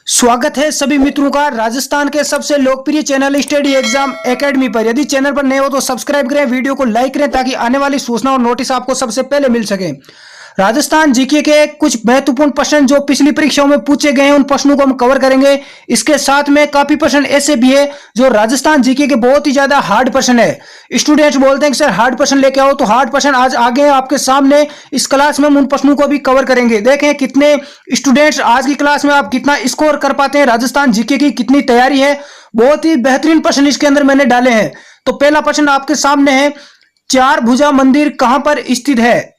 स्वागत है सभी मित्रों का राजस्थान के सबसे लोकप्रिय चैनल स्टडी एग्जाम एकेडमी पर। यदि चैनल पर नए हो तो सब्सक्राइब करें, वीडियो को लाइक करें ताकि आने वाली सूचना और नोटिस आपको सबसे पहले मिल सके। राजस्थान जीके के कुछ महत्वपूर्ण प्रश्न जो पिछली परीक्षाओं में पूछे गए हैं उन प्रश्नों को हम कवर करेंगे। इसके साथ में काफी प्रश्न ऐसे भी है जो राजस्थान जीके के बहुत ही ज्यादा हार्ड प्रश्न है। स्टूडेंट्स बोलते हैं कि सर हार्ड प्रश्न लेके आओ, तो हार्ड प्रश्न आज आगे आपके सामने इस क्लास में हम उन प्रश्नों को भी कवर करेंगे। देखें कितने स्टूडेंट्स आज की क्लास में आप कितना स्कोर कर पाते हैं, राजस्थान जीके की कितनी तैयारी है। बहुत ही बेहतरीन प्रश्न इसके अंदर मैंने डाले हैं। तो पहला प्रश्न आपके सामने है, चार भुजा मंदिर कहां पर स्थित है।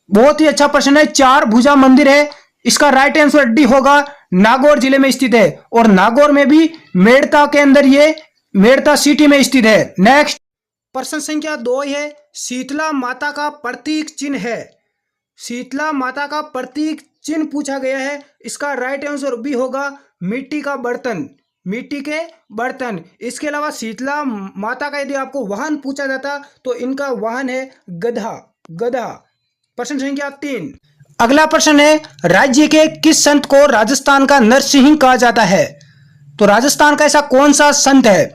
बहुत ही अच्छा प्रश्न है। चार भुजा मंदिर है, इसका राइट आंसर डी होगा, नागौर जिले में स्थित है। और नागौर में भी मेड़ता के अंदर ये मेड़ता सिटी में स्थित है। नेक्स्ट प्रश्न संख्या 2 है, शीतला माता का प्रतीक चिन्ह है। शीतला माता का प्रतीक चिन्ह पूछा गया है, इसका राइट आंसर बी होगा, मिट्टी का बर्तन, मिट्टी के बर्तन। इसके अलावा शीतला माता का यदि आपको वाहन पूछा जाता तो इनका वाहन है गधा, गधा। प्रश्न संख्या 3। अगला प्रश्न है, राज्य के किस संत को राजस्थान का नरसिंह कहा जाता है। तो राजस्थान का ऐसा कौन सा संत है।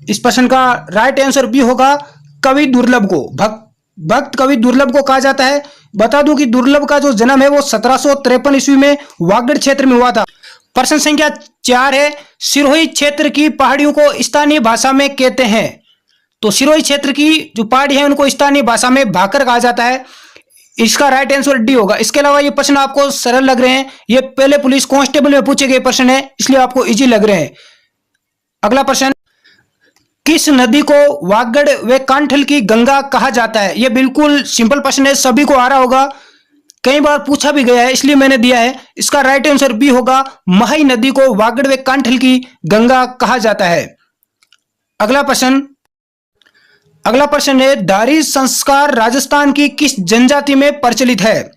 इस प्रश्न का राइट आंसर भी होगा, कवि दुर्लभ को, भक्त कवि दुर्लभ को कहा जाता है। बता दूं कि दुर्लभ का जो जन्म है वो 1753 ईस्वी में वागड़ क्षेत्र में हुआ था। प्रश्न संख्या 4 है, सिरोही क्षेत्र की पहाड़ियों को स्थानीय भाषा में कहते हैं। तो सिरोही क्षेत्र की जो पहाड़ी है उनको स्थानीय भाषा में भाकर कहा जाता है। इसका राइट आंसर डी होगा। इसके अलावा ये प्रश्न आपको सरल लग रहे हैं, ये पहले पुलिस कांस्टेबल में पूछे गए प्रश्न है, इसलिए आपको इजी लग रहे हैं। अगला प्रश्न, किस नदी को वागड़ व कांठल की गंगा कहा जाता है। यह बिल्कुल सिंपल प्रश्न है, सभी को आ रहा होगा, कई बार पूछा भी गया है इसलिए मैंने दिया है। इसका राइट आंसर बी होगा, महाई नदी को वागड़ व कांठल की गंगा कहा जाता है। अगला प्रश्न है, धारी संस्कार राजस्थान की किस जनजाति में प्रचलित है।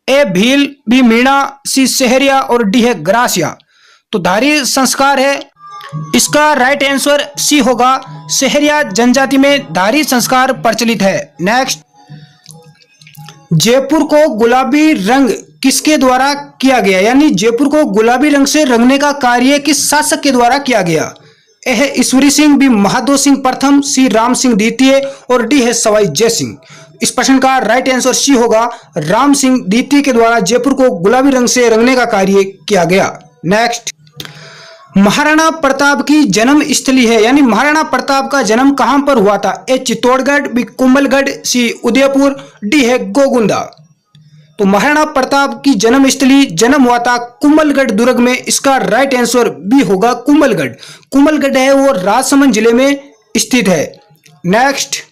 ए भील, बी मीणा, सी सहरिया और डी है ग्रासिया। तो धारी संस्कार है, इसका राइट आंसर सी होगा, सहरिया जनजाति में धारी संस्कार प्रचलित है। नेक्स्ट, जयपुर को गुलाबी रंग किसके द्वारा किया गया, यानी जयपुर को गुलाबी रंग से रंगने का कार्य किस शासक के द्वारा किया गया। ए है ईश्वरी सिंह, बी महादो सिंह प्रथम, सी राम सिंह द्वितीय और डी है सवाई जय सिंह। इस प्रश्न का राइट आंसर सी होगा, राम सिंह द्वितीय के द्वारा जयपुर को गुलाबी रंग से रंगने का कार्य किया गया। नेक्स्ट, महाराणा प्रताप की जन्म स्थली है, यानी महाराणा प्रताप का जन्म कहां पर हुआ था। ए चित्तौड़गढ़, बी कुंभलगढ़, सी उदयपुर, डी है गोगुंदा। तो महाराणा प्रताप की जन्म स्थली जन्म हुआ था कुंभलगढ़ दुर्ग में। इसका राइट आंसर बी होगा, कुंभलगढ़। कुंभलगढ़ है वो राजसमंद जिले में स्थित है। नेक्स्ट,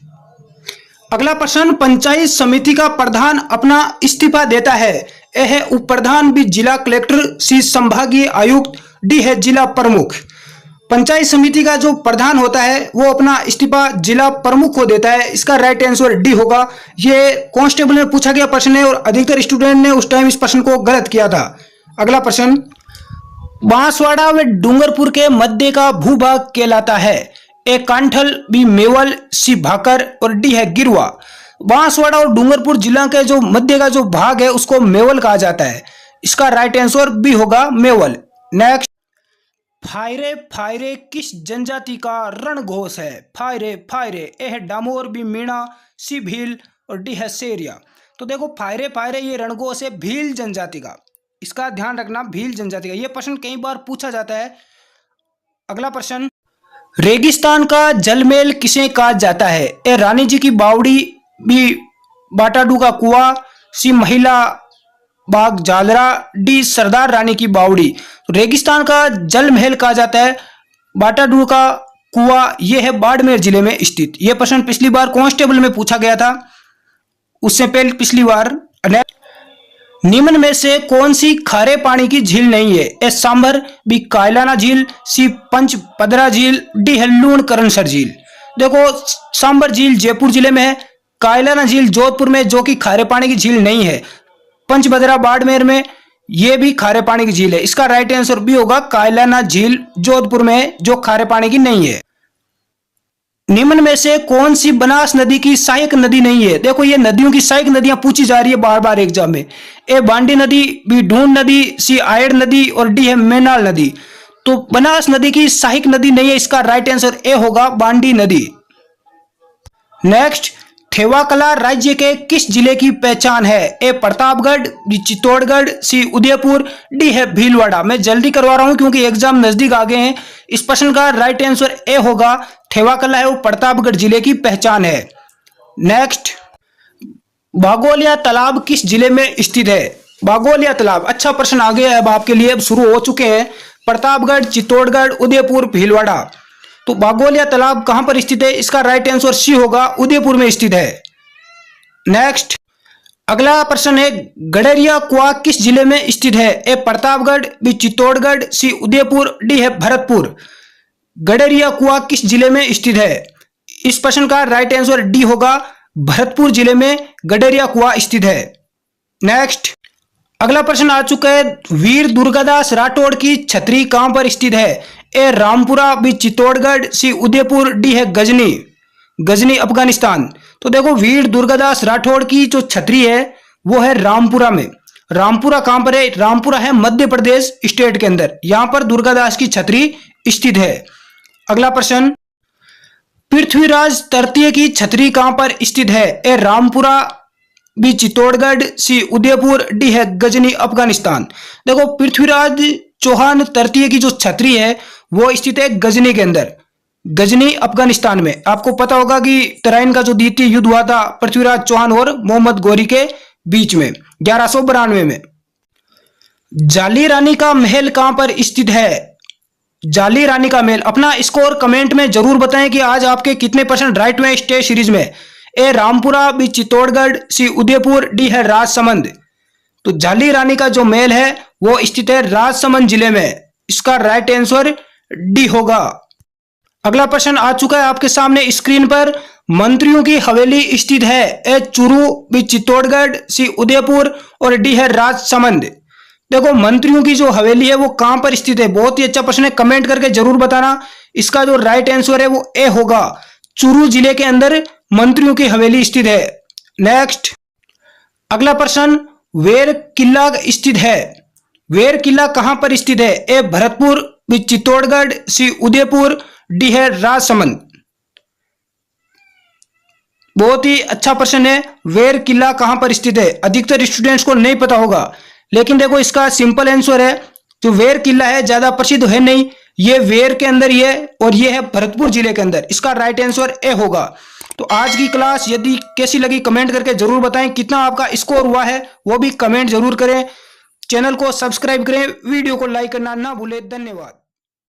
अगला प्रश्न, पंचायत समिति का प्रधान अपना इस्तीफा देता है। ए है उप प्रधान, बी जिला कलेक्टर, सी संभागीय आयुक्त, डी है जिला प्रमुख। पंचायत समिति का जो प्रधान होता है वो अपना इस्तीफा जिला प्रमुख को देता है। इसका राइट आंसर डी होगा। ये कांस्टेबल में पूछा गया प्रश्न है और अधिकतर स्टूडेंट ने उस टाइम इस प्रश्न को गलत किया था। अगला प्रश्न, बांसवाड़ा व डूंगरपुर के मध्य का भूभाग कहलाता है। ए कांठल, बी मेवल, सी भाकर और डी है गिरवा। बांसवाड़ा और डूंगरपुर जिला के जो मध्य का जो भाग है उसको मेवल कहा जाता है। इसका राइट आंसर बी होगा, मेवल। नेक्स्ट, फायरे फायरे किस जनजाति का रणघोष है। फायरे फायरे, ए है डामोर, बी मीणा, सी भील और डी है सेरिया। तो देखो फायरे फायरे ये रणघोष है भील जनजाति का, इसका ध्यान रखना, भील जनजाति का। ये प्रश्न कई बार पूछा जाता है। अगला प्रश्न, रेगिस्तान का जलमहल किसे कहा जाता है। ए रानी जी की बावड़ी, बी बाटाडू का कुआं, सी महिला बाग जालरा, डी सरदार रानी की बावड़ी। तो रेगिस्तान का जल महल कहा जाता है बाटाडू का कुआं, यह है बाड़मेर जिले में स्थित। यह प्रश्न पिछली बार कांस्टेबल में पूछा गया था, उससे पहले पिछली बार। निम्न में से कौन सी खारे पानी की झील नहीं है। ए सांभर, बी कायलाना झील, सी पंचपदरा झील, डी है लूणकरणसर झील। देखो सांभर झील जयपुर जिले में है, कायलाना झील जोधपुर में जो कि खारे पानी की झील नहीं है, पंचभद्रा बाड़मेर में यह भी खारे पानी की झील है। इसका राइट आंसर भी होगा, कायलाना झील जोधपुर में जो खारे पानी की नहीं है। निम्न में से कौन सी बनास नदी की सहायक नदी नहीं है? देखो ये नदियों की सहायक नदियां पूछी जा रही है बार बार एग्जाम में। ए बांडी नदी, बी ढूंढ नदी, सी आयड़ नदी और डी है मेनाल नदी। तो बनास नदी की सहायक नदी नहीं है, इसका राइट आंसर ए होगा बांडी नदी। नेक्स्ट, थेवाकला राज्य के किस जिले की पहचान है? ए प्रतापगढ़, बी चित्तौड़गढ़, सी उदयपुर, डी है भीलवाड़ा। मैं जल्दी करवा रहा हूं क्योंकि एग्जाम नजदीक आ गए हैं। इस प्रश्न का राइट आंसर ए होगा, थेवाकला है वो प्रतापगढ़ जिले की पहचान है। नेक्स्ट, बागोलिया तालाब किस जिले में स्थित है? बागोलिया तालाब, अच्छा प्रश्न आ गया है अब आपके लिए, अब शुरू हो चुके हैं। प्रतापगढ़, चित्तौड़गढ़, उदयपुर, भीलवाड़ा। तो बागोलिया तालाब कहां पर स्थित है? इसका राइट आंसर सी होगा, उदयपुर में स्थित है। नेक्स्ट, अगला प्रश्न है, गडरिया कुआ किस जिले में स्थित है? ए प्रतापगढ़, बी चित्तौड़गढ़, सी उदयपुर, डी है भरतपुर। गडरिया कुआ किस जिले में स्थित है? इस प्रश्न का राइट आंसर डी होगा, भरतपुर जिले में गडरिया कुआ स्थित है। नेक्स्ट, अगला प्रश्न आ चुका है, वीर दुर्गादास राठौड़ की छतरी कहां पर स्थित है? ए रामपुरा, बी चित्तौड़गढ़, सी उदयपुर, डी है गजनी। गजनी अफगानिस्तान। तो देखो वीर दुर्गादास राठौड़ की जो छतरी है वो है रामपुरा में। रामपुरा कहां पर है? रामपुरा है मध्य प्रदेश स्टेट के अंदर, यहां पर दुर्गादास की छतरी स्थित है। अगला प्रश्न, पृथ्वीराज तृतीय की छतरी कहां पर स्थित है? ए रामपुरा, बी चित्तौड़गढ़, सी उदयपुर, डी है गजनी अफगानिस्तान। देखो पृथ्वीराज चौहान तृतीय की जो छतरी है वो स्थित है गजनी के अंदर, गजनी अफगानिस्तान में। आपको पता होगा कि तराइन का जो द्वितीय युद्ध हुआ था पृथ्वीराज चौहान और मोहम्मद गौरी के बीच में 1192 में। जाली रानी का महल कहां पर स्थित है? जाली रानी का महल। अपना स्कोर कमेंट में जरूर बताएं कि आज आपके कितने परसेंट राइट हुए टेस्ट सीरीज में। ए रामपुरा, बी चित्तौड़गढ़, सी उदयपुर, डी है राजसमंद। तो जाली रानी का जो महल है वो स्थित है राजसमंद जिले में, इसका राइट आंसर डी होगा। अगला प्रश्न आ चुका है आपके सामने स्क्रीन पर, मंत्रियों की हवेली स्थित है? ए चूरू, बी चित्तौड़गढ़, सी उदयपुर और डी है राजसमंद। देखो मंत्रियों की जो हवेली है वो कहां पर स्थित है? बहुत ही अच्छा प्रश्न है, कमेंट करके जरूर बताना। इसका जो राइट आंसर है वो ए होगा, चूरू जिले के अंदर मंत्रियों की हवेली स्थित है। नेक्स्ट, अगला प्रश्न, वेर किला स्थित है? वेर किला कहां पर स्थित है? ए भरतपुर, बी चित्तौड़गढ़, सी उदयपुर, डी है राजसमंद। बहुत ही अच्छा प्रश्न है, वेर किला कहां पर स्थित है? अधिकतर स्टूडेंट्स को नहीं पता होगा, लेकिन देखो इसका सिंपल आंसर है, जो वेर किला है ज्यादा प्रसिद्ध है नहीं, ये वेर के अंदर ही है और ये है भरतपुर जिले के अंदर, इसका राइट आंसर ए होगा। तो आज की क्लास यदि कैसी लगी कमेंट करके जरूर बताएं, कितना आपका स्कोर हुआ है वो भी कमेंट जरूर करें। चैनल को सब्सक्राइब करें, वीडियो को लाइक करना ना भूलें। धन्यवाद।